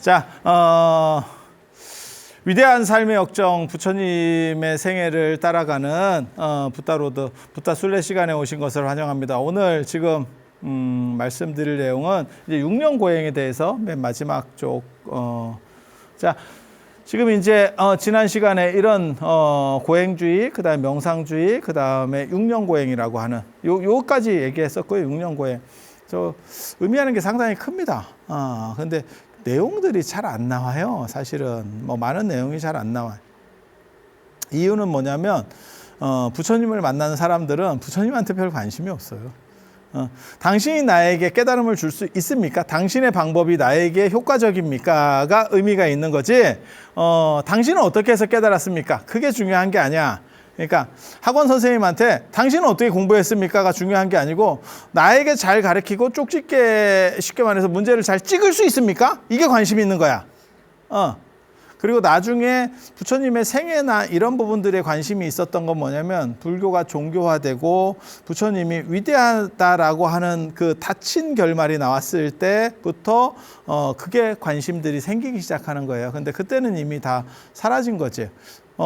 자, 위대한 삶의 역정 부처님의 생애를 따라가는 붓다로드, 붓다 순례 시간에 오신 것을 환영합니다. 오늘 지금 말씀드릴 내용은 이제 6년 고행에 대해서 맨 마지막 쪽. 자, 지금 이제 지난 시간에 이런 고행주의, 그다음에 명상주의, 그다음에 6년 고행이라고 하는 요까지 얘기했었고요. 6년 고행. 저 의미하는 게 상당히 큽니다. 근데 내용들이 잘 안 나와요. 사실은 뭐 많은 내용이 잘 안 나와요. 이유는 뭐냐면 부처님을 만나는 사람들은 부처님한테 별 관심이 없어요. 당신이 나에게 깨달음을 줄 수 있습니까? 당신의 방법이 나에게 효과적입니까?가 의미가 있는 거지. 당신은 어떻게 해서 깨달았습니까? 그게 중요한 게 아니야. 그러니까 학원 선생님한테 당신은 어떻게 공부했습니까?가 중요한 게 아니고 나에게 잘 가르치고 쪽집게 쉽게 말해서 문제를 잘 찍을 수 있습니까? 이게 관심이 있는 거야. 그리고 나중에 부처님의 생애나 이런 부분들에 관심이 있었던 건 뭐냐면 불교가 종교화되고 부처님이 위대하다라고 하는 그 닫힌 결말이 나왔을 때부터 그게 관심들이 생기기 시작하는 거예요. 근데 그때는 이미 다 사라진 거지.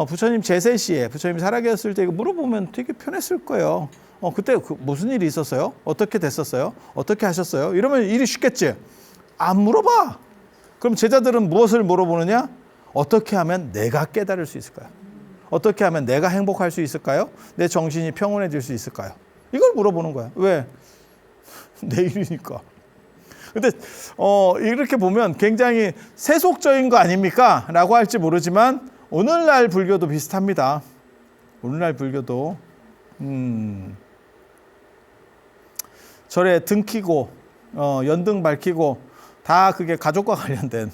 부처님 제세 시에 부처님이 살아계셨을 때 이거 물어보면 되게 편했을 거예요. 그때 무슨 일이 있었어요? 어떻게 됐었어요? 어떻게 하셨어요? 이러면 일이 쉽겠지. 안 물어봐. 그럼 제자들은 무엇을 물어보느냐? 어떻게 하면 내가 깨달을 수 있을까요? 어떻게 하면 내가 행복할 수 있을까요? 내 정신이 평온해질 수 있을까요? 이걸 물어보는 거야. 왜? 내 일이니까. 근데 이렇게 보면 굉장히 세속적인 거 아닙니까? 라고 할지 모르지만 오늘날 불교도 비슷합니다. 오늘날 불교도 절에 등 키고 연등 밝히고 다 그게 가족과 관련된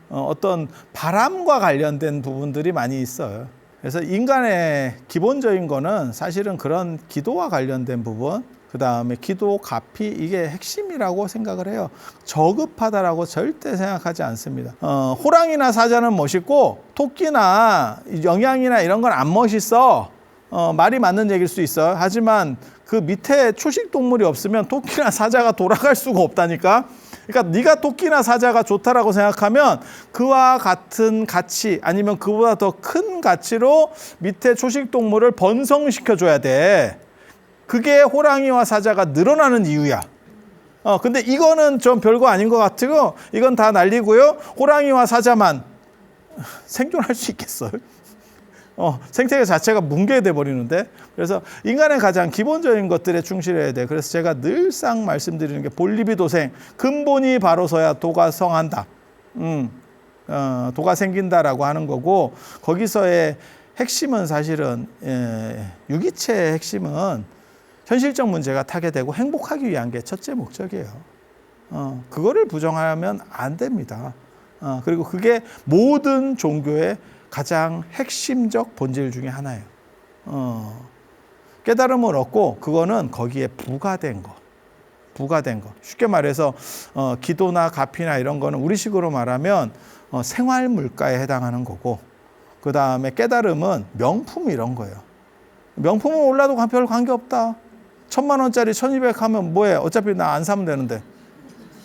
어떤 바람과 관련된 부분들이 많이 있어요. 그래서 인간의 기본적인 거는 사실은 그런 기도와 관련된 부분, 그 다음에 기도, 가피, 이게 핵심이라고 생각을 해요. 저급하다라고 절대 생각하지 않습니다. 호랑이나 사자는 멋있고 토끼나 영양이나 이런 건 안 멋있어. 말이 맞는 얘기일 수 있어요. 하지만 그 밑에 초식 동물이 없으면 토끼나 사자가 돌아갈 수가 없다니까. 그러니까 네가 토끼나 사자가 좋다라고 생각하면 그와 같은 가치 아니면 그보다 더 큰 가치로 밑에 초식 동물을 번성시켜줘야 돼. 그게 호랑이와 사자가 늘어나는 이유야. 근데 이거는 좀 별거 아닌 것 같고 이건 다 날리고요. 호랑이와 사자만 생존할 수 있겠어요? 생태계 자체가 뭉개돼 버리는데. 그래서 인간의 가장 기본적인 것들에 충실해야 돼. 그래서 제가 늘상 말씀드리는 게 본리비도생, 근본이 바로서야 도가 성한다. 도가 생긴다라고 하는 거고, 거기서의 핵심은 사실은 유기체의 핵심은 현실적 문제가 타개되고 행복하기 위한 게 첫째 목적이에요. 그거를 부정하면 안 됩니다. 그리고 그게 모든 종교의 가장 핵심적 본질 중에 하나예요. 깨달음을 얻고 그거는 거기에 부가된 거. 쉽게 말해서 기도나 가피나 이런 거는 우리식으로 말하면 생활 물가에 해당하는 거고, 그 다음에 깨달음은 명품 이런 거예요. 명품은 올라도 별 관계 없다. 1,000만 원짜리 1,200 하면 뭐해? 어차피 나 안 사면 되는데.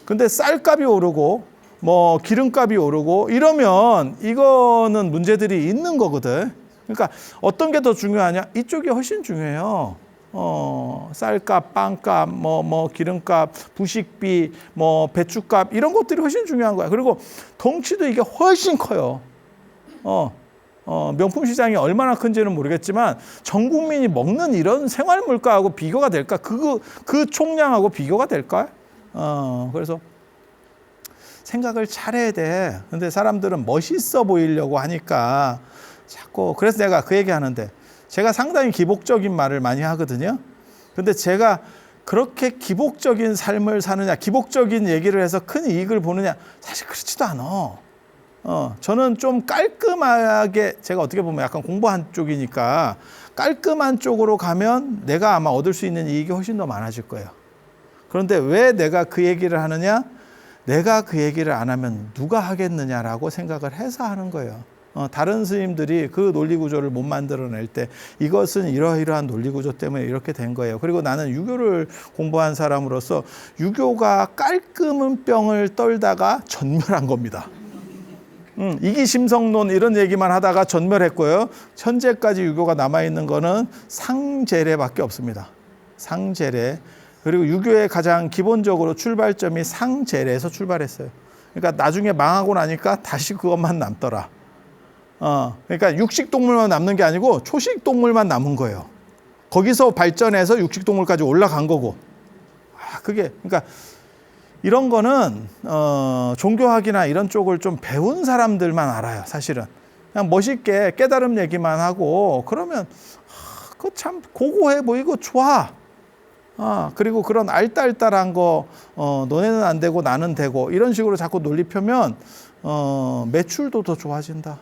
근데 쌀값이 오르고 뭐 기름값이 오르고 이러면 이거는 문제들이 있는 거거든. 그러니까 어떤 게 더 중요하냐? 이쪽이 훨씬 중요해요. 쌀값, 빵값, 뭐 기름값, 부식비, 뭐 배추값 이런 것들이 훨씬 중요한 거야. 그리고 덩치도 이게 훨씬 커요. 명품 시장이 얼마나 큰지는 모르겠지만 전 국민이 먹는 이런 생활 물가하고 비교가 될까? 그 총량하고 비교가 될까? 그래서 생각을 잘해야 돼. 근데 사람들은 멋있어 보이려고 하니까 자꾸, 그래서 내가 그 얘기 하는데, 제가 상당히 기복적인 말을 많이 하거든요. 근데 제가 그렇게 기복적인 삶을 사느냐, 기복적인 얘기를 해서 큰 이익을 보느냐, 사실 그렇지도 않아. 저는 좀 깔끔하게, 제가 어떻게 보면 약간 공부한 쪽이니까 깔끔한 쪽으로 가면 내가 아마 얻을 수 있는 이익이 훨씬 더 많아질 거예요. 그런데 왜 내가 그 얘기를 하느냐? 내가 그 얘기를 안 하면 누가 하겠느냐라고 생각을 해서 하는 거예요. 다른 스님들이 그 논리구조를 못 만들어낼 때 이것은 이러이러한 논리구조 때문에 이렇게 된 거예요. 그리고 나는 유교를 공부한 사람으로서 유교가 깔끔한 병을 떨다가 전멸한 겁니다. 이기심성론 이런 얘기만 하다가 전멸했고요. 현재까지 유교가 남아있는 거는 상제례밖에 없습니다. 상제례. 그리고 유교의 가장 기본적으로 출발점이 상제례에서 출발했어요. 그러니까 나중에 망하고 나니까 다시 그것만 남더라. 그러니까 육식동물만 남는 게 아니고 초식동물만 남은 거예요. 거기서 발전해서 육식동물까지 올라간 거고. 그러니까 이런 거는 종교학이나 이런 쪽을 좀 배운 사람들만 알아요. 사실은 그냥 멋있게 깨달음 얘기만 하고 그러면 그거 참 고고해 보이고 좋아. 그리고 그런 알딸딸한 거 너네는 안 되고 나는 되고 이런 식으로 자꾸 논리 펴면 매출도 더 좋아진다.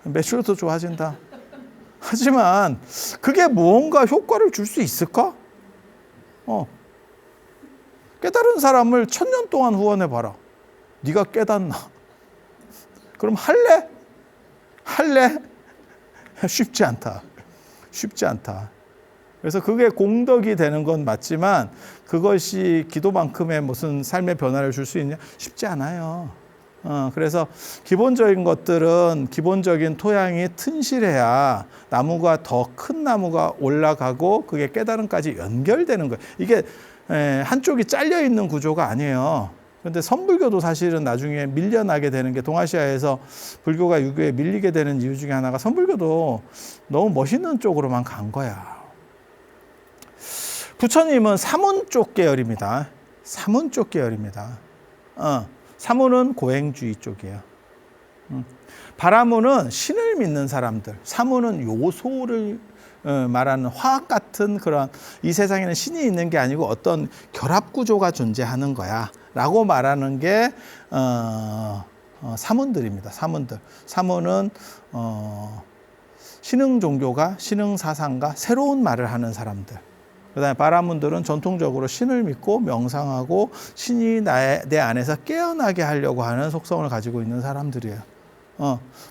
매출도 좋아진다. 하지만 그게 무언가 효과를 줄 수 있을까? 깨달은 사람을 1000년 동안 후원해 봐라. 네가 깨닫나? 그럼 할래? 할래? 쉽지 않다. 쉽지 않다. 그래서 그게 공덕이 되는 건 맞지만 그것이 기도만큼의 무슨 삶의 변화를 줄 수 있냐? 쉽지 않아요. 그래서 기본적인 것들은 기본적인 토양이 튼실해야 나무가 더 큰 나무가 올라가고 그게 깨달음까지 연결되는 거예요. 이게 한쪽이 잘려 있는 구조가 아니에요. 그런데 선불교도 사실은 나중에 밀려나게 되는 게 동아시아에서 불교가 유교에 밀리게 되는 이유 중에 하나가 선불교도 너무 멋있는 쪽으로만 간 거야. 부처님은 사문 쪽 계열입니다. 사문 쪽 계열입니다. 사문은 고행주의 쪽이에요. 바라문은 신을 믿는 사람들, 사문은 요소를 말하는 화학 같은 그런 이 세상에는 신이 있는 게 아니고 어떤 결합 구조가 존재하는 거야 라고 말하는 게 사문들입니다. 사문들. 사문은 신흥 종교가 신흥 사상가 새로운 말을 하는 사람들. 그다음에 바라문들은 전통적으로 신을 믿고 명상하고 신이 내 안에서 깨어나게 하려고 하는 속성을 가지고 있는 사람들이에요.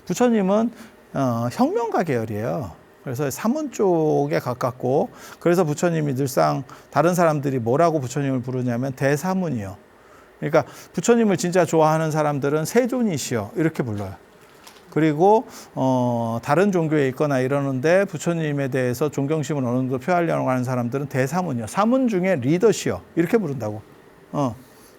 부처님은 혁명가 계열이에요. 그래서 사문 쪽에 가깝고 그래서 부처님이 늘상 다른 사람들이 뭐라고 부처님을 부르냐면 대사문이요. 그러니까 부처님을 진짜 좋아하는 사람들은 세존이시여 이렇게 불러요. 그리고 다른 종교에 있거나 이러는데 부처님에 대해서 존경심을 어느 정도 표하려고 하는 사람들은 대사문이요. 사문 중에 리더시여 이렇게 부른다고.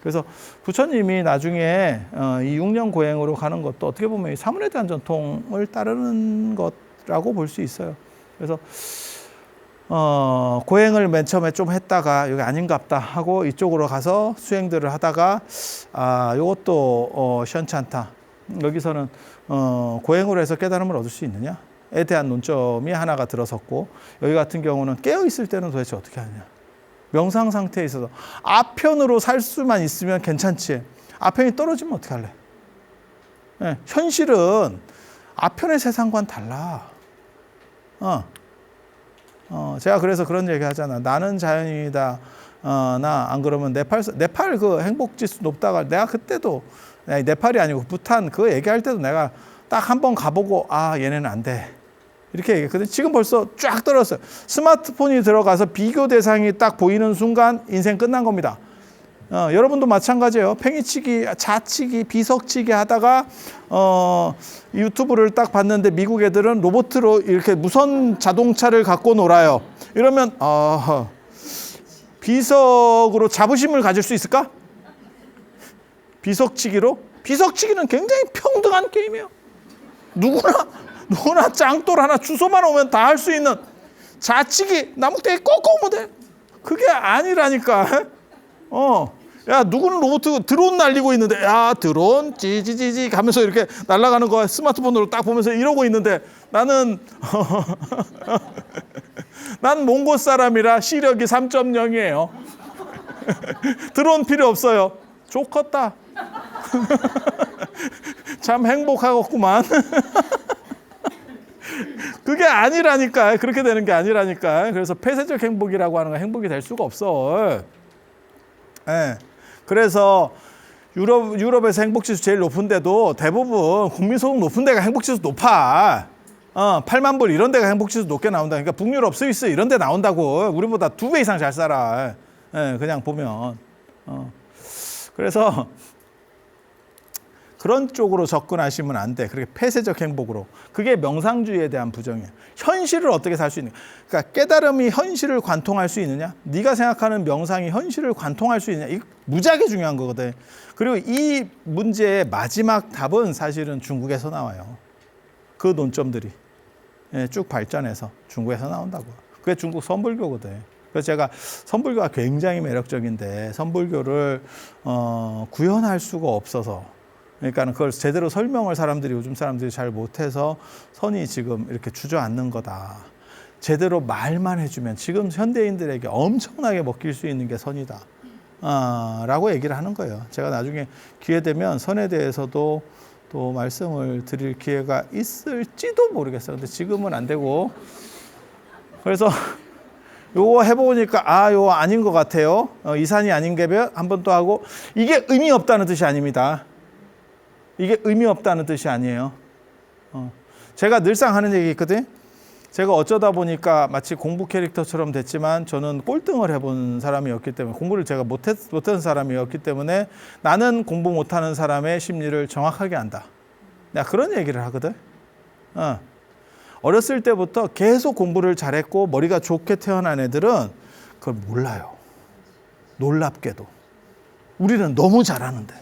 그래서 부처님이 나중에 이 6년 고행으로 가는 것도 어떻게 보면 이 사문에 대한 전통을 따르는 것라고 볼 수 있어요. 그래서 고행을 맨 처음에 좀 했다가 여기 아닌갑다 하고 이쪽으로 가서 수행들을 하다가 이것도 시원찮다. 여기서는 고행으로 해서 깨달음을 얻을 수 있느냐에 대한 논점이 하나가 들어섰고 여기 같은 경우는 깨어 있을 때는 도대체 어떻게 하느냐. 명상 상태에 있어서 아편으로 살 수만 있으면 괜찮지. 아편이 떨어지면 어떻게 할래? 네, 현실은 아편의 세상과는 달라. 제가 그래서 그런 얘기 하잖아. 나는 자연이다. 나 안 그러면 네팔 그 행복지수 높다가 내가 그때도 네팔이 아니고 부탄 그거 얘기할 때도 내가 딱 한 번 가보고 얘네는 안 돼. 이렇게 얘기했거든. 지금 벌써 쫙 떨어졌어요. 스마트폰이 들어가서 비교 대상이 딱 보이는 순간 인생 끝난 겁니다. 여러분도 마찬가지예요. 팽이치기, 자치기, 비석치기 하다가 유튜브를 딱 봤는데 미국 애들은 로봇으로 이렇게 무선 자동차를 갖고 놀아요. 이러면 비석으로 자부심을 가질 수 있을까? 비석치기로? 비석치기는 굉장히 평등한 게임이에요. 누구나 짱돌 하나 주소만 오면 다 할 수 있는 자치기 나무대기 꺾어오면 돼. 그게 아니라니까. 야 누구는 로봇 드론 날리고 있는데 야 드론 찌지지지 가면서 이렇게 날아가는 거 스마트폰으로 딱 보면서 이러고 있는데 나는 난 몽골 사람이라 시력이 3.0이에요. 드론 필요 없어요. 좋겠다. 참 행복하겠구만. 그게 아니라니까. 그렇게 되는 게 아니라니까. 그래서 폐쇄적 행복이라고 하는 건 행복이 될 수가 없어. 네. 그래서 유럽에서 행복지수 제일 높은데도 대부분 국민소득 높은 데가 행복지수 높아. 8만 불 이런 데가 행복지수 높게 나온다. 그러니까 북유럽, 스위스 이런 데 나온다고. 우리보다 2배 이상 잘 살아. 그냥 보면. 그래서 그런 쪽으로 접근하시면 안 돼. 그렇게 폐쇄적 행복으로. 그게 명상주의에 대한 부정이야. 현실을 어떻게 살 수 있는, 그러니까 깨달음이 현실을 관통할 수 있느냐? 네가 생각하는 명상이 현실을 관통할 수 있느냐? 이거 무지하게 중요한 거거든. 그리고 이 문제의 마지막 답은 사실은 중국에서 나와요. 그 논점들이 쭉 발전해서 중국에서 나온다고. 그게 중국 선불교거든. 그래서 제가 선불교가 굉장히 매력적인데 선불교를 구현할 수가 없어서, 그러니까 그걸 제대로 설명을 요즘 사람들이 잘 못해서 선이 지금 이렇게 주저앉는 거다. 제대로 말만 해주면 지금 현대인들에게 엄청나게 먹힐 수 있는 게 선이다. 라고 얘기를 하는 거예요. 제가 나중에 기회 되면 선에 대해서도 또 말씀을 드릴 기회가 있을지도 모르겠어요. 근데 지금은 안 되고. 그래서 요거 해보니까 요거 아닌 것 같아요. 이 산이 아닌 게 한 번 또 하고, 이게 의미 없다는 뜻이 아닙니다. 이게 의미 없다는 뜻이 아니에요. 제가 늘상 하는 얘기 있거든. 제가 어쩌다 보니까 마치 공부 캐릭터처럼 됐지만 저는 꼴등을 해본 사람이었기 때문에, 공부를 제가 못한 사람이었기 때문에 나는 공부 못하는 사람의 심리를 정확하게 안다. 내가 그런 얘기를 하거든. 어렸을 때부터 계속 공부를 잘했고 머리가 좋게 태어난 애들은 그걸 몰라요. 놀랍게도. 우리는 너무 잘하는데.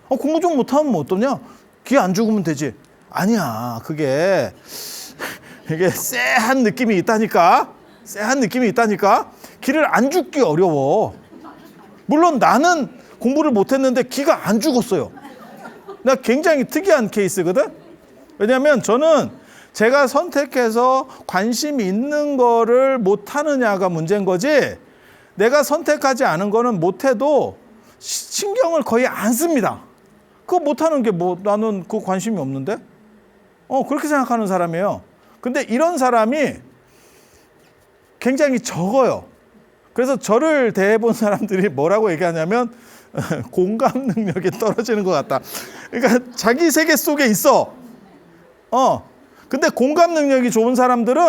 공부 좀 못하면 뭐 어떠냐? 기회 안 죽으면 되지. 아니야. 이게 쎄한 느낌이 있다니까. 기를 안 죽기 어려워. 물론 나는 공부를 못했는데 기가 안 죽었어요. 나 굉장히 특이한 케이스거든. 왜냐하면 저는 제가 선택해서 관심 있는 거를 못하느냐가 문제인 거지, 내가 선택하지 않은 거는 못해도 신경을 거의 안 씁니다. 그거 못하는 게 나는 그 관심이 없는데? 그렇게 생각하는 사람이에요. 근데 이런 사람이 굉장히 적어요. 그래서 저를 대해본 사람들이 뭐라고 얘기하냐면 공감 능력이 떨어지는 것 같다. 그러니까 자기 세계 속에 있어. 근데 공감 능력이 좋은 사람들은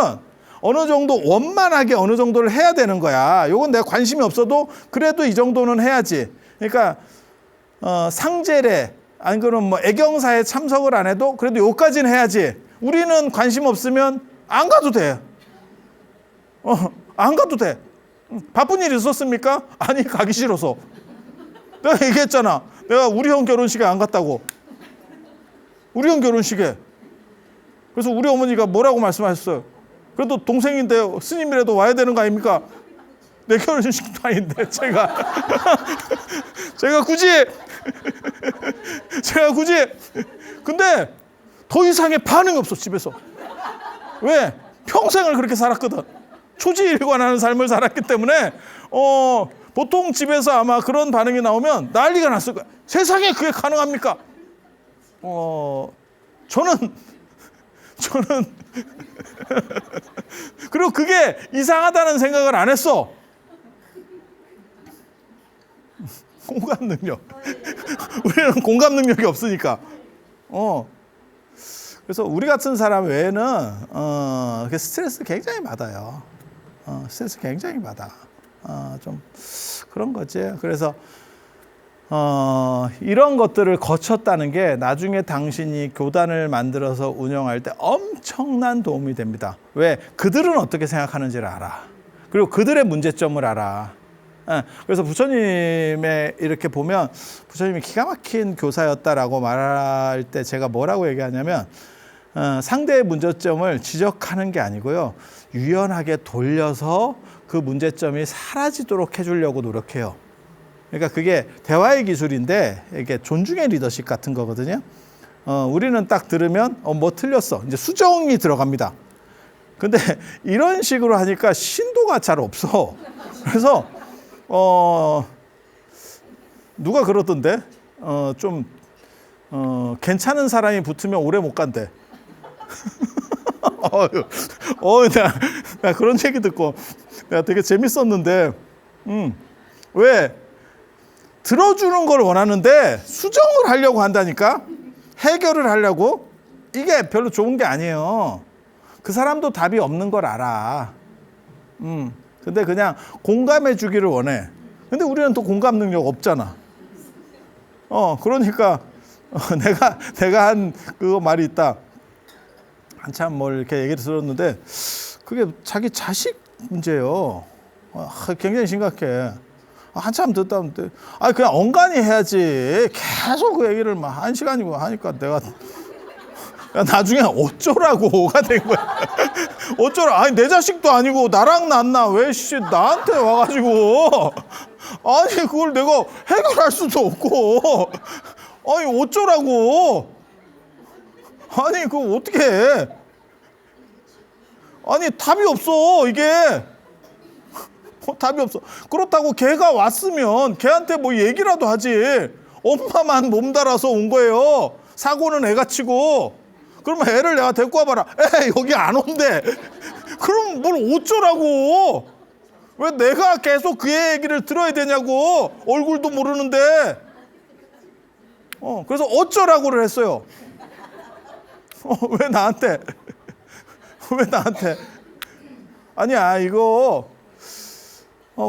어느 정도 원만하게 어느 정도를 해야 되는 거야. 요건 내가 관심이 없어도 그래도 이 정도는 해야지. 그러니까 상제례, 아니 그럼 애경사에 참석을 안 해도 그래도 요까지는 해야지. 우리는 관심 없으면 안 가도 돼. 안 가도 돼. 바쁜 일 있었습니까? 아니, 가기 싫어서. 내가 얘기했잖아. 내가 우리 형 결혼식에 안 갔다고. 우리 형 결혼식에. 그래서 우리 어머니가 뭐라고 말씀하셨어요? 그래도 동생인데 스님이라도 와야 되는 거 아닙니까? 내 결혼식도 아닌데 제가 굳이 근데 더 이상의 반응이 없어. 집에서. 왜? 평생을 그렇게 살았거든. 초지일관하는 삶을 살았기 때문에 보통 집에서 아마 그런 반응이 나오면 난리가 났을 거야. 세상에 그게 가능합니까? 저는 그리고 그게 이상하다는 생각을 안 했어. 공감 능력. 우리는 공감 능력이 없으니까. 그래서 우리 같은 사람 외에는 스트레스 굉장히 받아요. 스트레스 굉장히 받아. 좀 그런 거지. 그래서 이런 것들을 거쳤다는 게 나중에 당신이 교단을 만들어서 운영할 때 엄청난 도움이 됩니다. 왜? 그들은 어떻게 생각하는지를 알아. 그리고 그들의 문제점을 알아. 그래서 부처님의 이렇게 보면 부처님이 기가 막힌 교사였다라고 말할 때 제가 뭐라고 얘기하냐면 상대의 문제점을 지적하는 게 아니고요. 유연하게 돌려서 그 문제점이 사라지도록 해주려고 노력해요. 그러니까 그게 대화의 기술인데 이게 존중의 리더십 같은 거거든요. 우리는 딱 들으면 뭐 틀렸어. 이제 수정이 들어갑니다. 근데 이런 식으로 하니까 신도가 잘 없어. 그래서 누가 그러던데 좀 괜찮은 사람이 붙으면 오래 못 간대. 내가 그런 얘기 듣고 내가 되게 재밌었는데 왜? 들어주는 걸 원하는데 수정을 하려고 한다니까? 해결을 하려고? 이게 별로 좋은 게 아니에요. 그 사람도 답이 없는 걸 알아. 근데 그냥 공감해 주기를 원해. 근데 우리는 또 공감 능력 없잖아. 그러니까 내가 한 그거 말이 있다. 한참 뭘 이렇게 얘기를 들었는데 그게 자기 자식 문제예요. 굉장히 심각해. 한참 듣다 보는데 그냥 엉간히 해야지. 계속 그 얘기를 막 1시간이고 하니까 내가 나중에 어쩌라고가 된 거야. 어쩌라. 아니 내 자식도 아니고 나랑 낳나 왜 나한테 와가지고 아니 그걸 내가 해결할 수도 없고 아니 어쩌라고. 아니 그거 어떻게 해. 아니 답이 없어 이게. 답이 없어. 그렇다고 걔가 왔으면 걔한테 뭐 얘기라도 하지. 엄마만 몸달아서 온 거예요. 사고는 애가 치고. 그러면 애를 내가 데리고 와봐라. 여기 안 온대. 그럼 뭘 어쩌라고. 왜 내가 계속 그 애 얘기를 들어야 되냐고. 얼굴도 모르는데. 그래서 어쩌라고를 했어요. 왜 나한테. 아니야 이거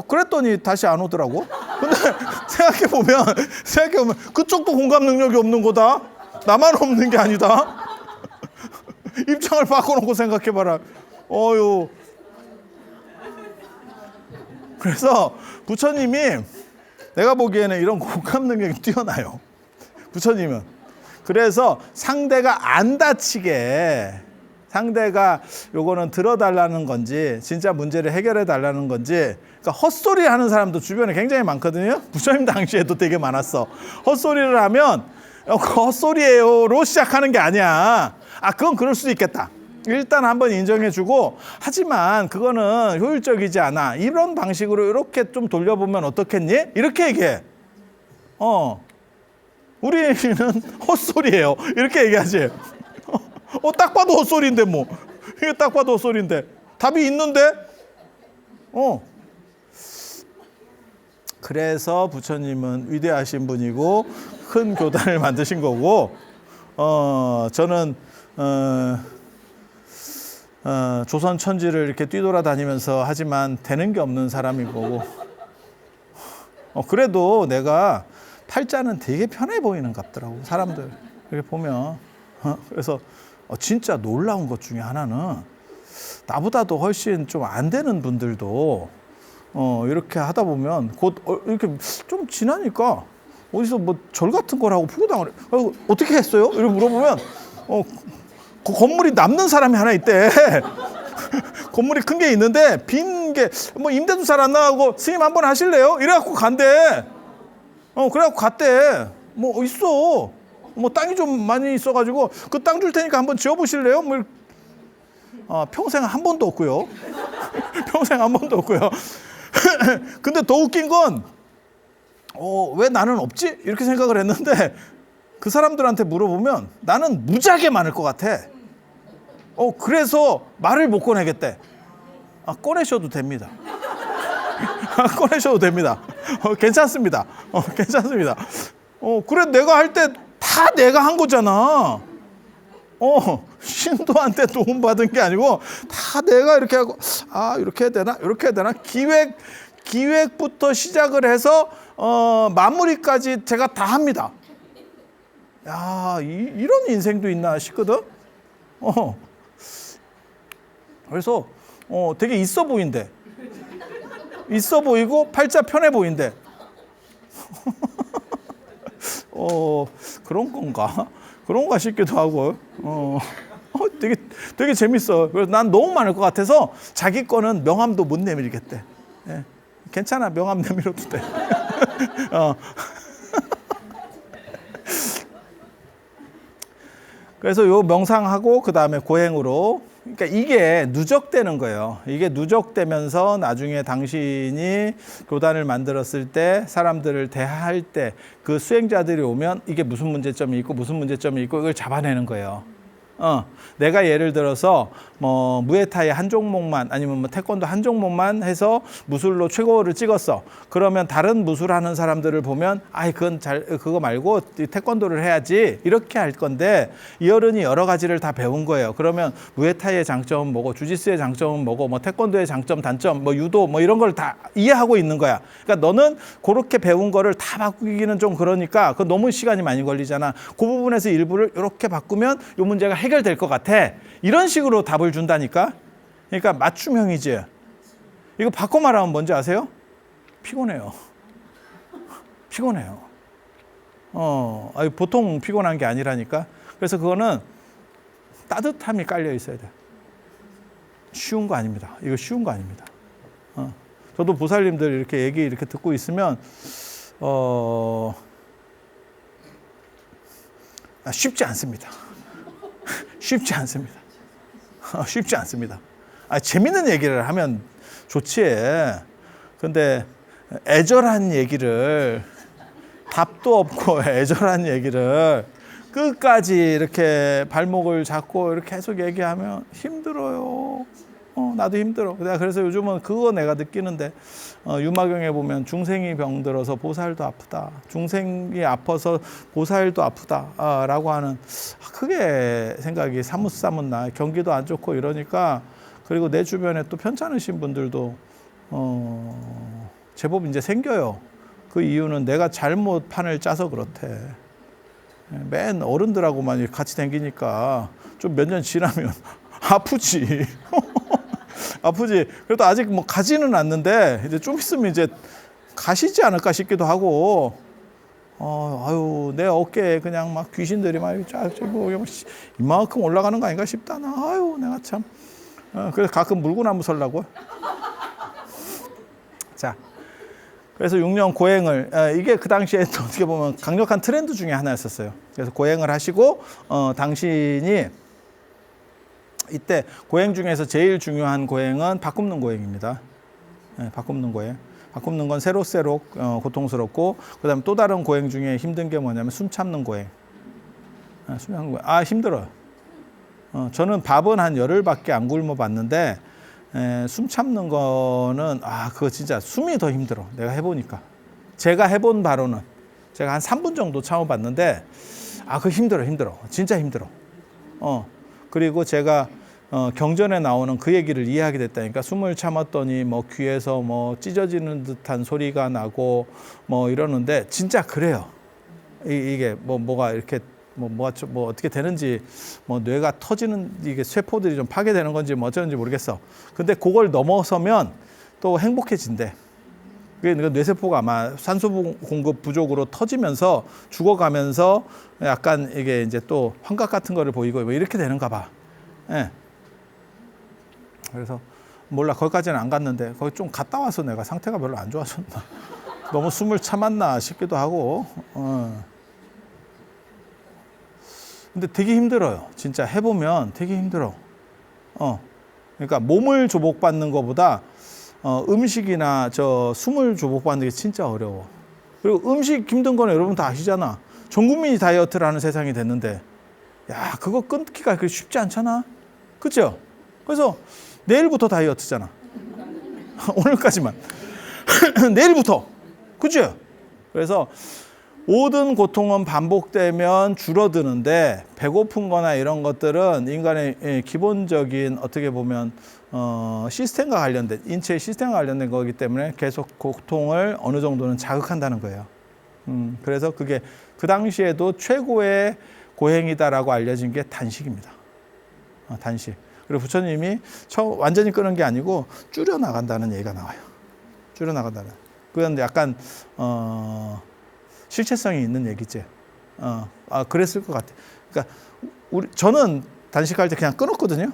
그랬더니 다시 안 오더라고. 근데 생각해보면 그쪽도 공감 능력이 없는 거다. 나만 없는 게 아니다. 입장을 바꿔놓고 생각해봐라. 그래서 부처님이 내가 보기에는 이런 공감 능력이 뛰어나요. 부처님은. 그래서 상대가 안 다치게 상대가 요거는 들어달라는 건지 진짜 문제를 해결해 달라는 건지 그러니까 헛소리 하는 사람도 주변에 굉장히 많거든요. 부처님 당시에도 되게 많았어. 헛소리를 하면 헛소리예요로 시작하는 게 아니야. 그건 그럴 수도 있겠다. 일단 한번 인정해주고 하지만 그거는 효율적이지 않아. 이런 방식으로 이렇게 좀 돌려보면 어떻겠니? 이렇게 얘기해. 우리는 헛소리예요. 이렇게 얘기하지. 딱 봐도 헛소리인데 뭐. 이게 딱 봐도 헛소리인데. 답이 있는데? 그래서 부처님은 위대하신 분이고 큰 교단을 만드신 거고 저는 조선 천지를 이렇게 뛰돌아다니면서 하지만 되는 게 없는 사람인 거고 그래도 내가 팔자는 되게 편해 보이는 것 같더라고. 사람들 이렇게 보면. 그래서 진짜 놀라운 것 중에 하나는 나보다도 훨씬 좀 안 되는 분들도 이렇게 하다 보면 곧 이렇게 좀 지나니까 어디서 뭐 절 같은 거라고 포교당을 해. 어떻게 했어요? 이렇게 물어보면 그 건물이 남는 사람이 하나 있대. 건물이 큰 게 있는데 빈 게 뭐 임대도 잘 안 나가고 스님 한번 하실래요? 이래갖고 간대. 그래갖고 갔대. 뭐 있어. 뭐 땅이 좀 많이 있어가지고 그 땅 줄 테니까 한번 지어보실래요? 뭐 평생 한 번도 없고요. 평생 한 번도 없고요. 근데 더 웃긴 건 왜 나는 없지? 이렇게 생각을 했는데 그 사람들한테 물어보면 나는 무지하게 많을 것 같아. 그래서 말을 못 꺼내겠대. 꺼내셔도 됩니다. 꺼내셔도 됩니다. 괜찮습니다. 괜찮습니다. 그래 내가 할 때 다 내가 한 거잖아. 신도한테 도움 받은 게 아니고 다 내가 이렇게 하고 이렇게 해야 되나 이렇게 해야 되나 기획부터 시작을 해서 마무리까지 제가 다 합니다. 야 이런 인생도 있나 싶거든. 그래서 되게 있어 보인대. 있어 보이고 팔자 편해 보인대. 그런 건가 싶기도 하고. 되게 재밌어. 그래서 난 너무 많을 것 같아서 자기 거는 명함도 못 내밀겠대. 괜찮아, 명함 내밀어도 돼. 그래서 요 명상하고 그 다음에 고행으로. 그러니까 이게 누적되는 거예요. 이게 누적되면서 나중에 당신이 교단을 만들었을 때 사람들을 대할 때 그 수행자들이 오면 이게 무슨 문제점이 있고 무슨 문제점이 있고 이걸 잡아내는 거예요. 내가 예를 들어서 뭐 무에타이 한 종목만 아니면 뭐 태권도 한 종목만 해서 무술로 최고를 찍었어. 그러면 다른 무술하는 사람들을 보면 그건 그거 말고 태권도를 해야지 이렇게 할 건데 이 어른이 여러 가지를 다 배운 거예요. 그러면 무에타이의 장점은 뭐고 주짓수의 장점은 뭐고 뭐 태권도의 장점 단점 뭐 유도 뭐 이런 걸 다 이해하고 있는 거야. 그러니까 너는 그렇게 배운 거를 다 바꾸기는 좀 그러니까 그 너무 시간이 많이 걸리잖아. 그 부분에서 일부를 이렇게 바꾸면 이 문제가 해결될 것 같아. 이런 식으로 답을 준다니까. 그러니까 맞춤형이지. 이거 바꿔 말하면 뭔지 아세요? 피곤해요. 피곤해요. 보통 피곤한 게 아니라니까. 그래서 그거는 따뜻함이 깔려 있어야 돼. 쉬운 거 아닙니다. 이거 쉬운 거 아닙니다. 저도 보살님들 이렇게 얘기 이렇게 듣고 있으면 쉽지 않습니다. 쉽지 않습니다. 쉽지 않습니다. 재밌는 얘기를 하면 좋지. 근데 애절한 얘기를 답도 없고 애절한 얘기를 끝까지 이렇게 발목을 잡고 이렇게 계속 얘기하면 힘들어요. 나도 힘들어. 그래서 요즘은 그거 내가 느끼는데 유마경에 보면 중생이 병들어서 보살도 아프다. 중생이 아파서 보살도 아프다. 라고 하는 크게 생각이 사뭇사뭇 나. 경기도 안 좋고 이러니까 그리고 내 주변에 또 편찮으신 분들도 제법 이제 생겨요. 그 이유는 내가 잘못 판을 짜서 그렇대. 맨 어른들하고만 같이 다니니까 좀 몇 년 지나면 아프지. 아프지. 그래도 아직 뭐 가지는 않는데 이제 좀 있으면 이제 가시지 않을까 싶기도 하고. 내 어깨에 그냥 막 귀신들이 막 이만큼 올라가는 거 아닌가 싶다. 내가 참. 그래서 가끔 물구나무 설라고. 자. 그래서 6년 고행을 이게 그 당시에 어떻게 보면 강력한 트렌드 중에 하나였었어요. 그래서 고행을 하시고 당신이 이때 고행 중에서 제일 중요한 고행은 바꿈는 고행입니다. 바꿈는 고행. 바꿈는 건 새록새록 고통스럽고 그다음에 또 다른 고행 중에 힘든 게 뭐냐면 숨 참는 고행. 숨 참는 고행. 힘들어요. 저는 밥은 한 열흘밖에 안 굶어 봤는데 숨 참는 거는 그거 진짜 숨이 더 힘들어. 내가 해보니까. 제가 해본 바로는 제가 한 3분 정도 참아봤는데 그거 힘들어. 진짜 힘들어. 그리고 제가 경전에 나오는 그 얘기를 이해하게 됐다니까. 숨을 참았더니 뭐 귀에서 뭐 찢어지는 듯한 소리가 나고 뭐 이러는데 진짜 그래요. 이게 뭐가 이렇게 뭐 어떻게 되는지 뭐 뇌가 터지는 이게 쇠포들이 좀 파괴되는 건지 뭐 어쩌는지 모르겠어. 근데 그걸 넘어서면 또 행복해진대. 그러니까 뇌세포가 아마 산소 공급 부족으로 터지면서 죽어가면서 약간 이게 이제 또 환각 같은 거를 보이고 뭐 이렇게 되는가 봐. 그래서 몰라. 거기까지는 안 갔는데 거기 좀 갔다 와서 내가 상태가 별로 안 좋아졌나. 너무 숨을 참았나 싶기도 하고. 근데 되게 힘들어요. 진짜 해보면 되게 힘들어. 그러니까 몸을 조복받는 것보다 음식이나 숨을 조복받는 게 진짜 어려워. 그리고 음식 힘든 거는 여러분 다 아시잖아. 전 국민이 다이어트를 하는 세상이 됐는데, 그거 끊기가 그렇게 쉽지 않잖아. 그죠? 그래서 내일부터 다이어트잖아. 오늘까지만. 내일부터. 그죠? 그래서 모든 고통은 반복되면 줄어드는데 배고픈 거나 이런 것들은 인간의 기본적인 어떻게 보면 시스템과 관련된 인체의 시스템과 관련된 거기 때문에 계속 고통을 어느 정도는 자극한다는 거예요. 그래서 그게 그 당시에도 최고의 고행이다라고 알려진 게 단식입니다. 단식. 그리고 부처님이 완전히 끊은 게 아니고 줄여나간다는 얘기가 나와요. 줄여나간다는. 그건 약간 실체성이 있는 얘기지. 그랬을 것 같아. 그러니까 저는 단식할 때 그냥 끊었거든요.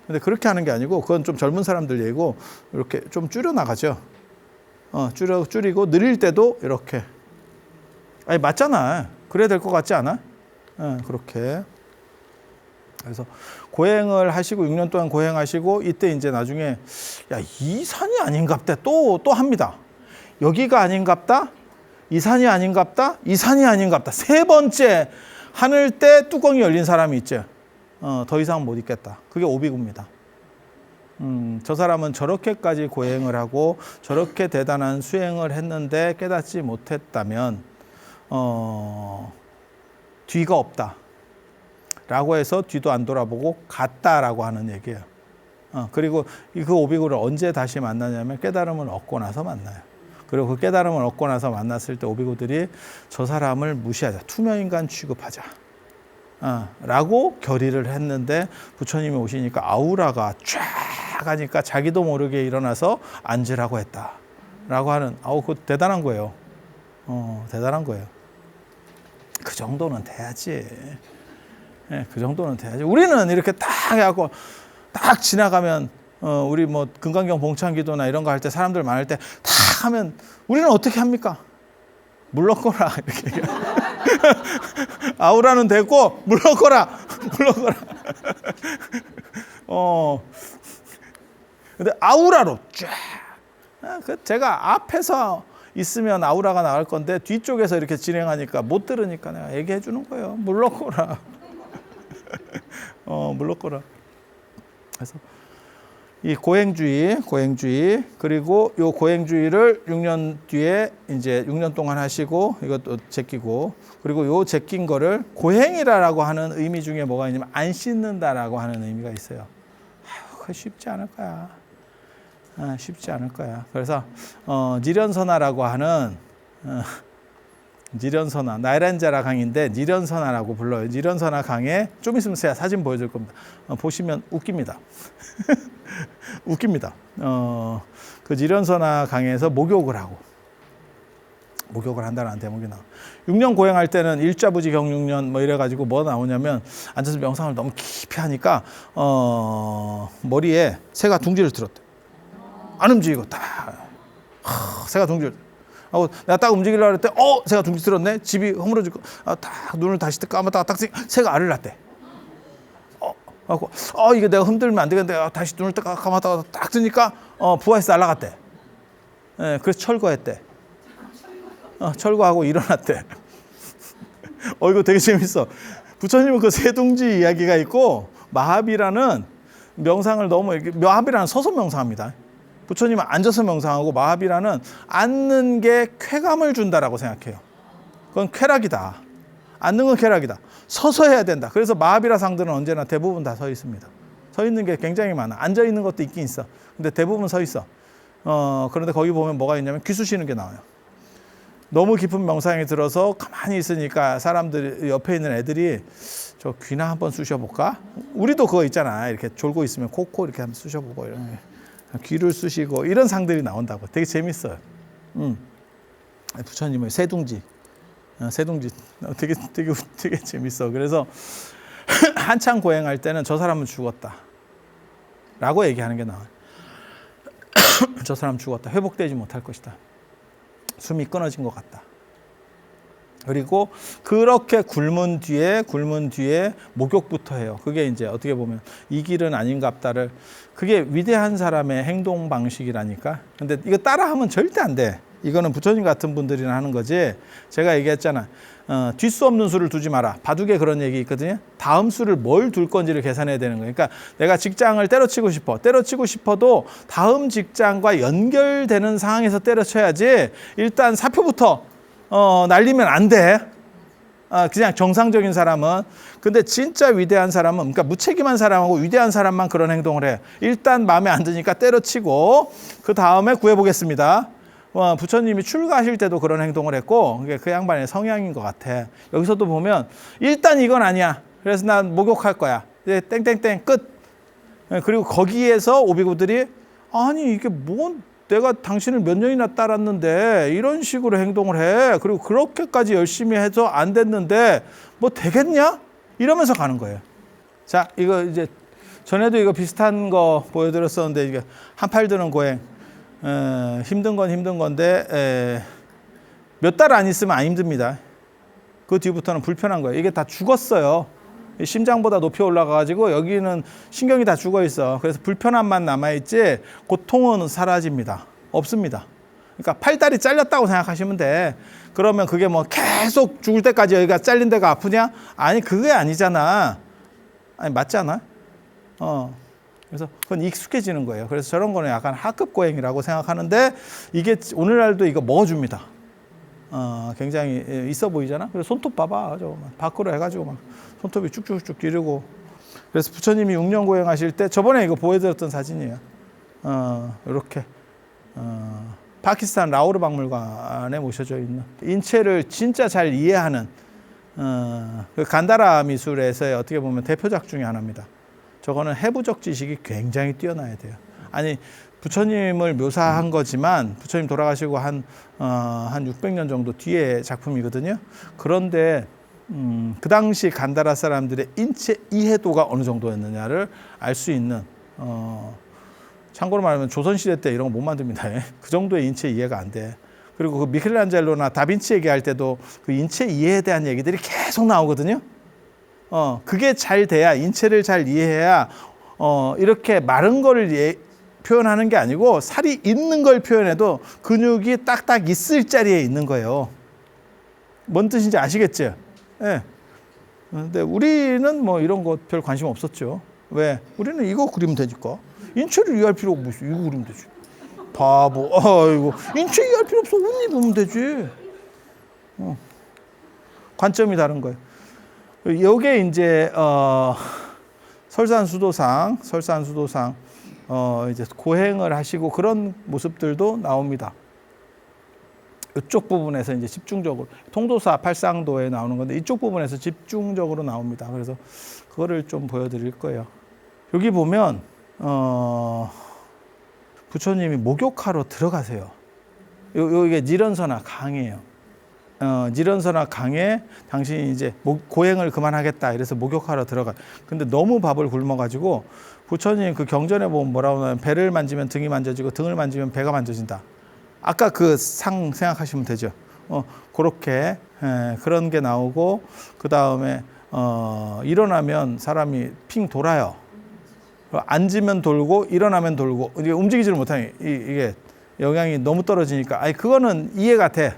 근데 그렇게 하는 게 아니고 그건 좀 젊은 사람들 얘기고 이렇게 좀 줄여 나가죠. 줄이고 느릴 때도 이렇게. 맞잖아. 그래야 될 것 같지 않아? 그렇게. 그래서 고행을 하시고 6년 동안 고행하시고 이때 이제 나중에 이 산이 아닌갑다 또 합니다. 여기가 아닌갑다. 이 산이 아닌갑다. 이 산이 아닌갑다. 세 번째 하늘 때 뚜껑이 열린 사람이 있죠. 더 이상 못 있겠다. 그게 오비구입니다. 저 사람은 저렇게까지 고행을 하고 저렇게 대단한 수행을 했는데 깨닫지 못했다면 뒤가 없다 라고 해서 뒤도 안 돌아보고 갔다라고 하는 얘기예요. 그리고 그 오비구를 언제 다시 만나냐면 깨달음을 얻고 나서 만나요. 그리고 그 깨달음을 얻고 나서 만났을 때 오비구들이 저 사람을 무시하자, 투명인간 취급하자 라고 결의를 했는데, 부처님이 오시니까 아우라가 쫙 하니까 자기도 모르게 일어나서 앉으라고 했다 라고 하는, 그거 대단한 거예요. 대단한 거예요. 그 정도는 돼야지. 그 정도는 돼야지. 우리는 이렇게 딱 해갖고 딱 지나가면, 우리 뭐 금강경 봉창기도나 이런 거 할 때 사람들 많을 때 딱 하면 우리는 어떻게 합니까? 물러거라 이렇게. 아우라는 됐고 물러거라. 근데 아우라로 쫙. 제가 앞에서 있으면 아우라가 나갈 건데 뒤쪽에서 이렇게 진행하니까 못 들으니까 내가 얘기해 주는 거예요. 물러거라. 물러거라. 그래서 이 고행주의, 그리고 요 고행주의를 6년 뒤에 이제 6년 동안 하시고 이것도 제끼고, 그리고 요 제낀 거를 고행이라고 하는 의미 중에 뭐가 있냐면 안 씻는다라고 하는 의미가 있어요. 그거 쉽지 않을 거야. 쉽지 않을 거야. 그래서 니련선화라고 하는 니련선화, 나이란자라 강인데 니련선화라고 불러요. 니련선화 강에 좀 있으면 제가 사진 보여줄 겁니다. 보시면 웃깁니다. 웃깁니다. 그 니련선화 강에서 목욕을 한다는 대목이 나와. 6년 고행할 때는 일자부지 경육년 뭐 이래가지고 뭐 나오냐면, 앉아서 명상을 너무 깊이 하니까 머리에 새가 둥지를 들었대. 안 움직이고 딱 새가 둥지를 하고, 내가 딱 움직이려고 했을 때 새가 둥지 들었네. 집이 허물어지고 딱 눈을 다시 감았다가 딱 새가 알을 낳대. 이게 내가 흔들면 안 되겠는데, 다시 눈을 딱 감았다가 딱 뜨니까 부하에서 날아갔대. 그래서 철거했대. 철거하고 일어났대. 이거 되게 재밌어. 부처님은 그 새둥지 이야기가 있고, 마하비라는 명상을 마하비라는 서서 명상합니다. 부처님은 앉아서 명상하고, 마하비라는 앉는 게 쾌감을 준다라고 생각해요. 그건 쾌락이다. 앉는 건 쾌락이다. 서서 해야 된다. 그래서 마하비라 상들은 언제나 대부분 다 서 있습니다. 서 있는 게 굉장히 많아. 앉아 있는 것도 있긴 있어. 근데 대부분 서 있어. 그런데 거기 보면 뭐가 있냐면 귀 쑤시는 게 나와요. 너무 깊은 명상에 들어서 가만히 있으니까 사람들, 옆에 있는 애들이 저 귀나 한번 쑤셔볼까? 우리도 그거 있잖아. 이렇게 졸고 있으면 코 이렇게 한번 쑤셔보고, 이런 귀를 쑤시고 이런 상들이 나온다고. 되게 재밌어요. 부처님의 새둥지 되게 재밌어. 그래서 한참 고행할 때는 저 사람은 죽었다 라고 얘기하는 게 나와요. 저 사람 죽었다. 회복되지 못할 것이다. 숨이 끊어진 것 같다. 그리고 그렇게 굶은 뒤에 목욕부터 해요. 그게 이제 어떻게 보면 이 길은 아닌갑다를, 그게 위대한 사람의 행동 방식이라니까. 근데 이거 따라하면 절대 안 돼. 이거는 부처님 같은 분들이나 하는 거지. 제가 얘기했잖아. 뒷수 없는 수를 두지 마라. 바둑에 그런 얘기 있거든요. 다음 수를 뭘 둘 건지를 계산해야 되는 거예요. 그러니까 내가 직장을 때려치고 싶어도 다음 직장과 연결되는 상황에서 때려쳐야지, 일단 사표부터 날리면 안 돼. 그냥 정상적인 사람은. 근데 진짜 위대한 사람은, 그러니까 무책임한 사람하고 위대한 사람만 그런 행동을 해. 일단 마음에 안 드니까 때려치고 그 다음에 구해보겠습니다. 부처님이 출가하실 때도 그런 행동을 했고, 그게 그 양반의 성향인 것 같아. 여기서도 보면 일단 이건 아니야. 그래서 난 목욕할 거야. 이제 땡땡땡 끝. 그리고 거기에서 오비구들이, 아니 이게 뭔, 내가 당신을 몇 년이나 따랐는데 이런 식으로 행동을 해. 그리고 그렇게까지 열심히 해서 안 됐는데 뭐 되겠냐? 이러면서 가는 거예요. 자, 이거 이제 전에도 이거 비슷한 거 보여드렸었는데, 이게 한팔 드는 고행. 힘든 건 힘든 건데 몇 달 안 있으면 안 힘듭니다. 그 뒤부터는 불편한 거예요. 이게 다 죽었어요. 심장보다 높이 올라가가지고 여기는 신경이 다 죽어 있어. 그래서 불편함만 남아있지 고통은 사라집니다. 없습니다. 그러니까 팔다리 잘렸다고 생각하시면 돼. 그러면 그게 뭐 계속 죽을 때까지 여기가 잘린 데가 아프냐? 아니, 그게 아니잖아. 아니 맞지 않아? 그래서 그건 익숙해지는 거예요. 그래서 저런 거는 약간 하급 고행이라고 생각하는데 이게 오늘날도 이거 먹어줍니다. 굉장히 있어 보이잖아. 그래서 손톱 봐봐, 저 밖으로 해가지고 막 손톱이 쭉쭉쭉 기르고. 그래서 부처님이 6년 고행하실 때 저번에 이거 보여드렸던 사진이에요. 이렇게 파키스탄 라오르 박물관에 모셔져 있는 인체를 진짜 잘 이해하는 그 간다라 미술에서의 어떻게 보면 대표작 중에 하나입니다. 저거는 해부적 지식이 굉장히 뛰어나야 돼요. 아니 부처님을 묘사한 거지만 부처님 돌아가시고 한 600년 정도 뒤의 작품이거든요. 그런데 그 당시 간다라 사람들의 인체 이해도가 어느 정도였느냐를 알 수 있는 참고로 말하면 조선시대 때 이런 거 못 만듭니다. 그 정도의 인체 이해가 안 돼. 그리고 그 미켈란젤로나 다빈치 얘기할 때도 그 인체 이해에 대한 얘기들이 계속 나오거든요. 그게 잘 돼야, 인체를 잘 이해해야 이렇게 마른 거를 표현하는 게 아니고 살이 있는 걸 표현해도 근육이 딱딱 있을 자리에 있는 거예요. 뭔 뜻인지 아시겠죠? 예. 근데 우리는 뭐 이런 거 별 관심 없었죠. 왜? 우리는 이거 그리면 되니까. 인체를 이해할 필요가 뭐 있어. 이거 그리면 되지. 바보. 이거 인체 이해할 필요 없어. 옷 입으면 되지. 관점이 다른 거예요. 요게 이제 설산수도상 이제 고행을 하시고 그런 모습들도 나옵니다. 이쪽 부분에서 이제 집중적으로 통도사 팔상도에 나오는 건데 이쪽 부분에서 집중적으로 나옵니다. 그래서 그거를 좀 보여드릴 거예요. 여기 보면 부처님이 목욕하러 들어가세요. 이게 니런서나 강이에요. 니런서나 강에 당신이 이제 고행을 그만하겠다 이래서 목욕하러 들어가. 근데 너무 밥을 굶어가지고 부처님 그 경전에 보면 뭐라고 하냐면 배를 만지면 등이 만져지고 등을 만지면 배가 만져진다. 아까 그 상 생각하시면 되죠. 그렇게 그런 게 나오고 그 다음에 일어나면 사람이 핑 돌아요. 앉으면 돌고 일어나면 돌고 이게 움직이지를 못하니 이게 영향이 너무 떨어지니까 아니 그거는 이해가 돼.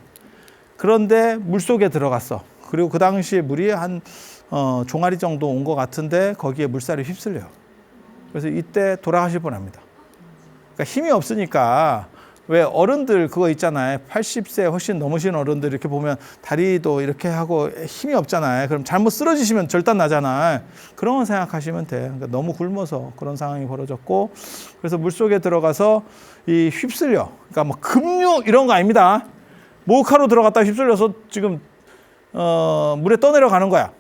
그런데 물속에 들어갔어. 그리고 그 당시에 물이 한 종아리 정도 온 것 같은데 거기에 물살이 휩쓸려요. 그래서 이때 돌아가실 뻔합니다. 그러니까 힘이 없으니까 왜 어른들 그거 있잖아요. 80세 훨씬 넘으신 어른들 이렇게 보면 다리도 이렇게 하고 힘이 없잖아요. 그럼 잘못 쓰러지시면 절단 나잖아요. 그런 거 생각하시면 돼. 그러니까 너무 굶어서 그런 상황이 벌어졌고 그래서 물속에 들어가서 이 휩쓸려. 그러니까 뭐 급류 이런 거 아닙니다. 목욕하러 들어갔다 휩쓸려서 지금 물에 떠내려가는 거야.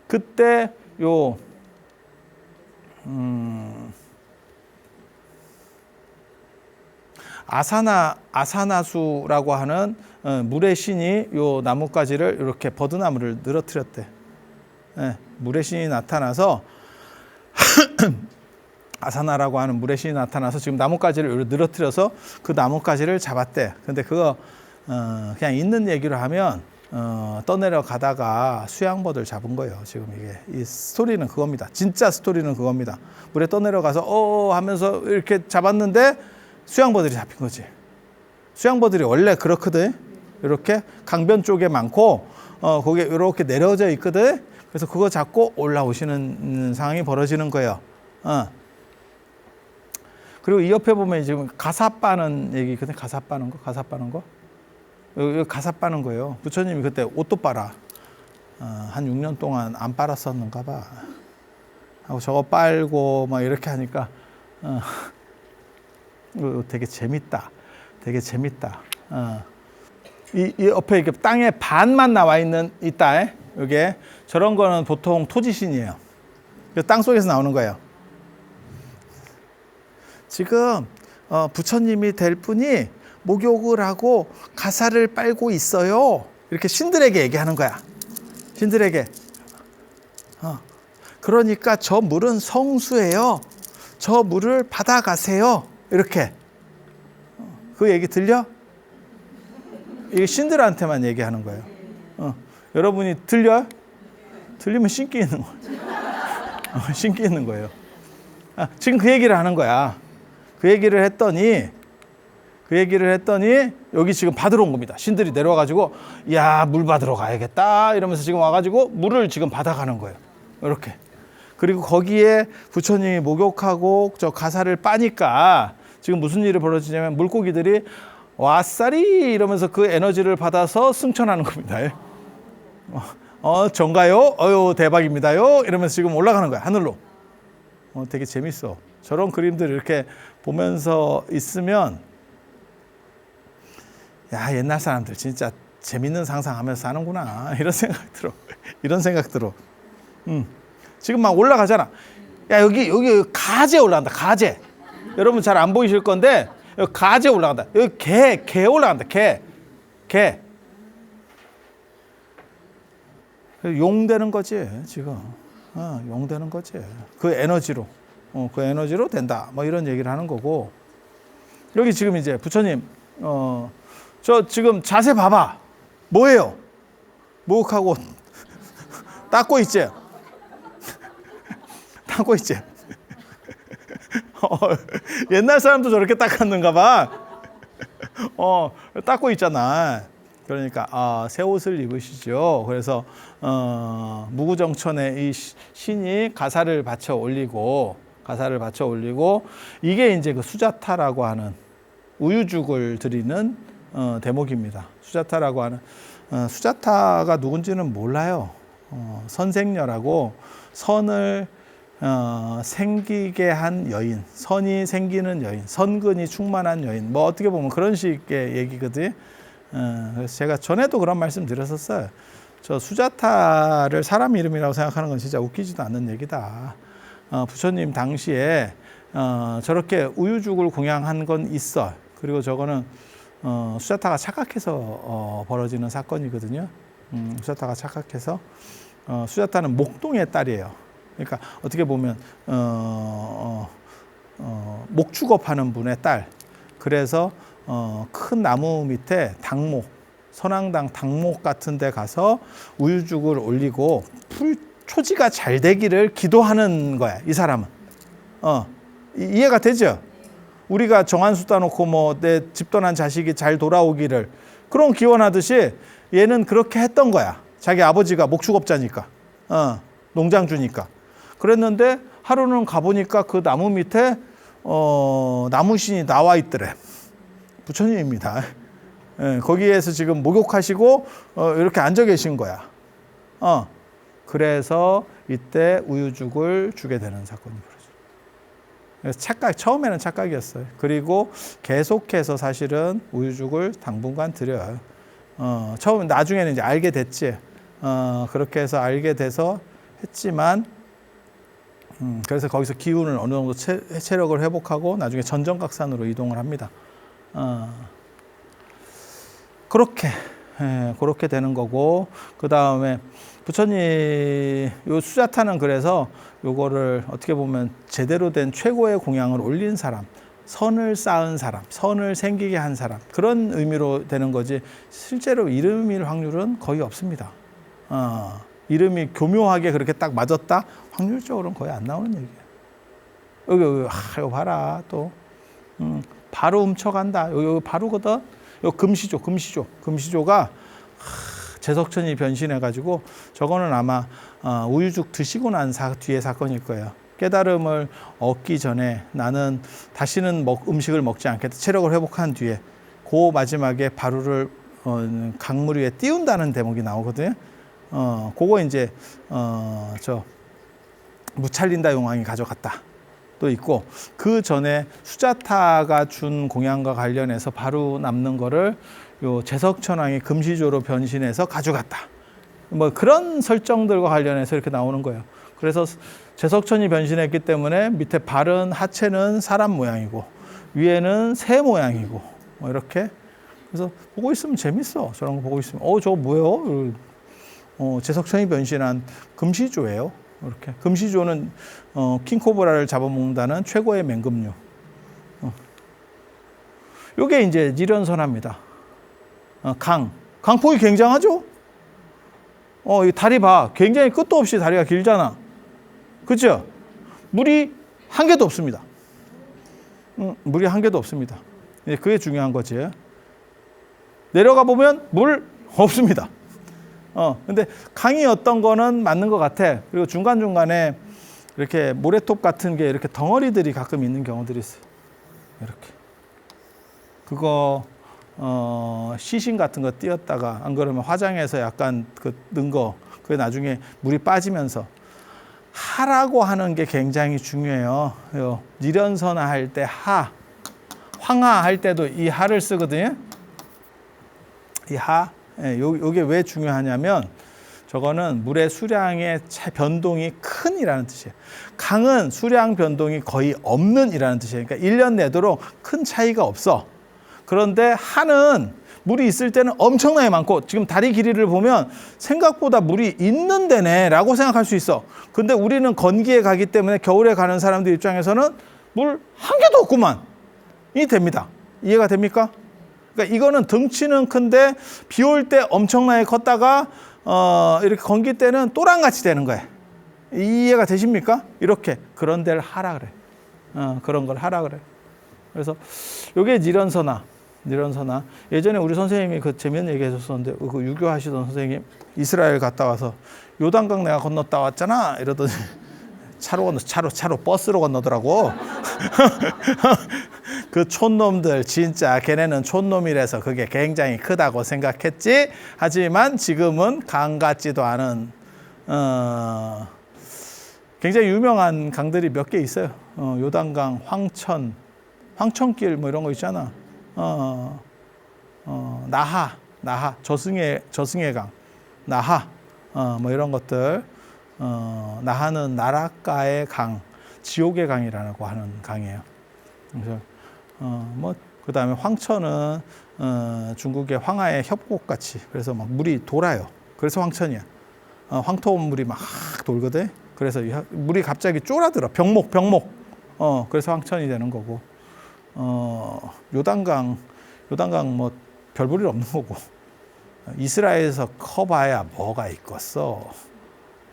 그때 요 아사나수라고 하는 물의 신이 요 나뭇가지를 이렇게 버드나무를 늘어뜨렸대. 물의 신이 나타나서 아사나라고 하는 물의 신이 나타나서 지금 나뭇가지를 늘어뜨려서 그 나뭇가지를 잡았대. 근데 그거 그냥 있는 얘기로 하면 떠내려 가다가 수양버들 잡은 거예요. 지금 이게 이 스토리는 그겁니다. 진짜 스토리는 그겁니다. 물에 떠내려 가서 하면서 이렇게 잡았는데 수양버들이 잡힌 거지. 수양버들이 원래 그렇거든. 이렇게 강변 쪽에 많고 거기에 이렇게 내려져 있거든. 그래서 그거 잡고 올라오시는 상황이 벌어지는 거예요. 그리고 이 옆에 보면 지금 가사 빠는 얘기 있거든. 가사 빠는 거. 여기 가사 빠는 거예요. 부처님이 그때 옷도 빨아. 한 6년 동안 안 빨았었는가 봐. 하고 저거 빨고 막 이렇게 하니까 되게 재밌다. 이 옆에 이렇게 땅에 반만 나와 있는 이 딸, 이게 저런 거는 보통 토지신이에요. 땅 속에서 나오는 거예요. 지금 부처님이 될 분이 목욕을 하고 가사를 빨고 있어요. 이렇게 신들에게 얘기하는 거야. 신들에게. 그러니까 저 물은 성수예요. 저 물을 받아가세요. 이렇게. 그 얘기 들려? 이게 신들한테만 얘기하는 거예요. 여러분이 들려요? 들리면 신기 있는 거예요. 신기 있는 거예요. 지금 그 얘기를 하는 거야. 그 얘기를 했더니 여기 지금 받으러 온 겁니다. 신들이 내려와가지고 야, 물 받으러 가야겠다 이러면서 지금 와가지고 물을 지금 받아가는 거예요. 이렇게. 그리고 거기에 부처님이 목욕하고 저 가사를 빠니까 지금 무슨 일이 벌어지냐면 물고기들이 와싸리 이러면서 그 에너지를 받아서 승천하는 겁니다. 정가요? 대박입니다요? 이러면서 지금 올라가는 거야, 하늘로. 되게 재밌어. 저런 그림들 이렇게 보면서 있으면, 야, 옛날 사람들 진짜 재밌는 상상하면서 사는구나. 이런 생각 들어. 이런 생각 들어. 지금 막 올라가잖아. 야, 여기 가재 올라간다, 가재. 여러분 잘 안 보이실 건데, 여기 가재 올라간다. 여기 개 올라간다, 개. 용 되는 거지, 지금. 용 되는 거지. 그 에너지로. 그 에너지로 된다. 뭐 이런 얘기를 하는 거고. 여기 지금 이제 부처님, 저 지금 자세 봐봐. 뭐예요? 목욕하고 닦고 있지? 닦고 있지? 옛날 사람도 저렇게 닦았는가 봐. 닦고 있잖아. 그러니까 새 옷을 입으시죠. 그래서 무구정천의 이 신이 가사를 받쳐 올리고 이게 이제 그 수자타라고 하는 우유죽을 드리는 대목입니다. 수자타라고 하는 수자타가 누군지는 몰라요. 선생녀라고 선을 생기게 한 여인, 선이 생기는 여인, 선근이 충만한 여인, 뭐 어떻게 보면 그런 식의 얘기거든. 그래서 제가 전에도 그런 말씀 드렸었어요. 저 수자타를 사람 이름이라고 생각하는 건 진짜 웃기지도 않는 얘기다. 부처님 당시에 저렇게 우유죽을 공양한 건 있어. 그리고 저거는 수자타가 착각해서 벌어지는 사건이거든요. 수자타가 착각해서 수자타는 목동의 딸이에요. 그러니까 어떻게 보면 목축업하는 분의 딸. 그래서 큰 나무 밑에 당목, 선왕당 당목 같은 데 가서 우유죽을 올리고 초지가 잘 되기를 기도하는 거야, 이 사람은. 이해가 되죠? 우리가 정한수 따놓고 뭐 내 집 떠난 자식이 잘 돌아오기를 그런 기원하듯이 얘는 그렇게 했던 거야. 자기 아버지가 목축업자니까, 농장주니까. 그랬는데 하루는 가보니까 그 나무 밑에 나무신이 나와 있더래. 부처님입니다. 거기에서 지금 목욕하시고 이렇게 앉아 계신 거야. 그래서 이때 우유죽을 주게 되는 사건이 벌어져요. 그래서 처음에는 착각이었어요. 그리고 계속해서 사실은 우유죽을 당분간 드려요. 나중에는 이제 알게 됐지. 그렇게 해서 알게 돼서 했지만, 그래서 거기서 기운을 어느 정도 체력을 회복하고 나중에 전정각산으로 이동을 합니다. 그렇게 되는 거고, 그 다음에 부처님 요 수자타는 그래서 요거를 어떻게 보면 제대로 된 최고의 공양을 올린 사람, 선을 쌓은 사람, 선을 생기게 한 사람, 그런 의미로 되는 거지 실제로 이름일 확률은 거의 없습니다. 이름이 교묘하게 그렇게 딱 맞았다? 확률적으로는 거의 안 나오는 얘기예요. 여기 이거 봐라 또 바로 훔쳐간다. 여기 바로거든. 요 금시조가 제석천이 변신해가지고 저거는 아마 우유죽 드시고 난 뒤에 사건일 거예요. 깨달음을 얻기 전에 나는 다시는 음식을 먹지 않겠다. 체력을 회복한 뒤에 그 마지막에 바루를 강물 위에 띄운다는 대목이 나오거든요. 그거 이제 저 무찰린다 용왕이 가져갔다. 또 있고 그 전에 수자타가 준 공양과 관련해서 바로 남는 거를 요 제석천왕이 금시조로 변신해서 가져갔다. 뭐 그런 설정들과 관련해서 이렇게 나오는 거예요. 그래서 제석천이 변신했기 때문에 밑에 발은 하체는 사람 모양이고 위에는 새 모양이고 뭐 이렇게. 그래서 보고 있으면 재밌어. 저런 거 보고 있으면 저거 뭐예요? 제석천이 변신한 금시조예요. 이렇게. 금시조는 킹코브라를 잡아먹는다는 최고의 맹금류. 요게 이제 니련선합니다. 강폭이 굉장하죠? 이 다리 봐. 굉장히 끝도 없이 다리가 길잖아. 그죠? 물이 한 개도 없습니다. 물이 한 개도 없습니다. 그게 중요한 거지. 내려가 보면 물 없습니다. 근데 강이 어떤 거는 맞는 것 같아. 그리고 중간중간에 이렇게 모래톱 같은 게 이렇게 덩어리들이 가끔 있는 경우들이 있어요. 이렇게. 그거 시신 같은 거 띄었다가 안 그러면 화장해서 약간 넣은 거 그게 나중에 물이 빠지면서 하라고 하는 게 굉장히 중요해요. 니련선화 할 때 황하 할 때도 이 하를 쓰거든요. 이 하, 요게 왜 중요하냐면 저거는 물의 수량의 변동이 큰이라는 뜻이에요. 강은 수량 변동이 거의 없는 이라는 뜻이에요. 그러니까 1년 내도록 큰 차이가 없어. 그런데 하는 물이 있을 때는 엄청나게 많고 지금 다리 길이를 보면 생각보다 물이 있는 데네 라고 생각할 수 있어. 근데 우리는 건기에 가기 때문에 겨울에 가는 사람들 입장에서는 물 한 개도 없구만. 이 됩니다. 이해가 됩니까? 그러니까 이거는 덩치는 큰데 비 올 때 엄청나게 컸다가 이렇게 건기 때는 또랑같이 되는 거예요. 이해가 되십니까? 이렇게 그런 데를 하라 그래. 그런 걸 하라 그래. 그래서 이게 니련선화. 예전에 우리 선생님이 그 재밌는 얘기 해줬었는데 그 유교하시던 선생님 이스라엘 갔다 와서 요단강 내가 건넜다 왔잖아 이러더니 차로 버스로 건너더라고. 그 촌놈들 진짜 걔네는 촌놈이라서 그게 굉장히 크다고 생각했지. 하지만 지금은 강 같지도 않은 굉장히 유명한 강들이 몇 개 있어요. 요단강, 황천길 뭐 이런 거 있잖아. 나하 저승해강, 나하 뭐 이런 것들. 나하는 나라가의 강, 지옥의 강이라고 하는 강이에요. 그래서 뭐 그다음에 황천은 중국의 황하의 협곡같이 그래서 막 물이 돌아요. 그래서 황천이야. 황토 물이 막 돌거든. 그래서 물이 갑자기 쫄아들어. 병목. 그래서 황천이 되는 거고. 요단강 뭐 별 볼일 없는 거고. 이스라엘에서 커봐야 뭐가 있겠어.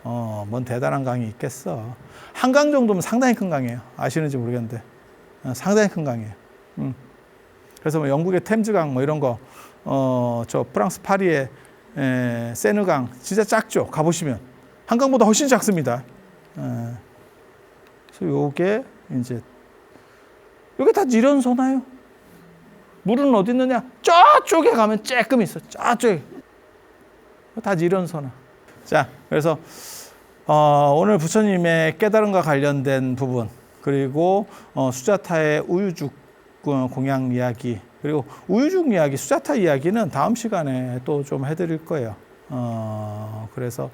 뭔 대단한 강이 있겠어. 한강 정도면 상당히 큰 강이에요. 아시는지 모르겠는데 상당히 큰 강이에요. 그래서 뭐 영국의 템즈강 뭐 이런 거, 저 프랑스 파리의 세느강 진짜 작죠. 가보시면 한강보다 훨씬 작습니다. 그래서 요게 이제 요게 다 니련선화예요. 물은 어디 있느냐? 저쪽에 가면 쬐끔 있어. 저쪽에 다 니련선화. 자, 그래서 오늘 부처님의 깨달음과 관련된 부분, 그리고 수자타의 우유죽 공양 이야기, 그리고 우유죽 이야기, 수자타 이야기는 다음 시간에 또 좀 해드릴 거예요. 그래서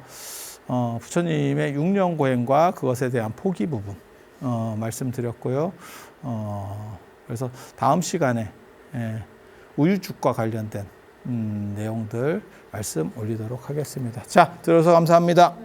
부처님의 6년 고행과 그것에 대한 포기 부분 말씀드렸고요. 그래서 다음 시간에 우유죽과 관련된 내용들 말씀 올리도록 하겠습니다. 자, 들어서 감사합니다.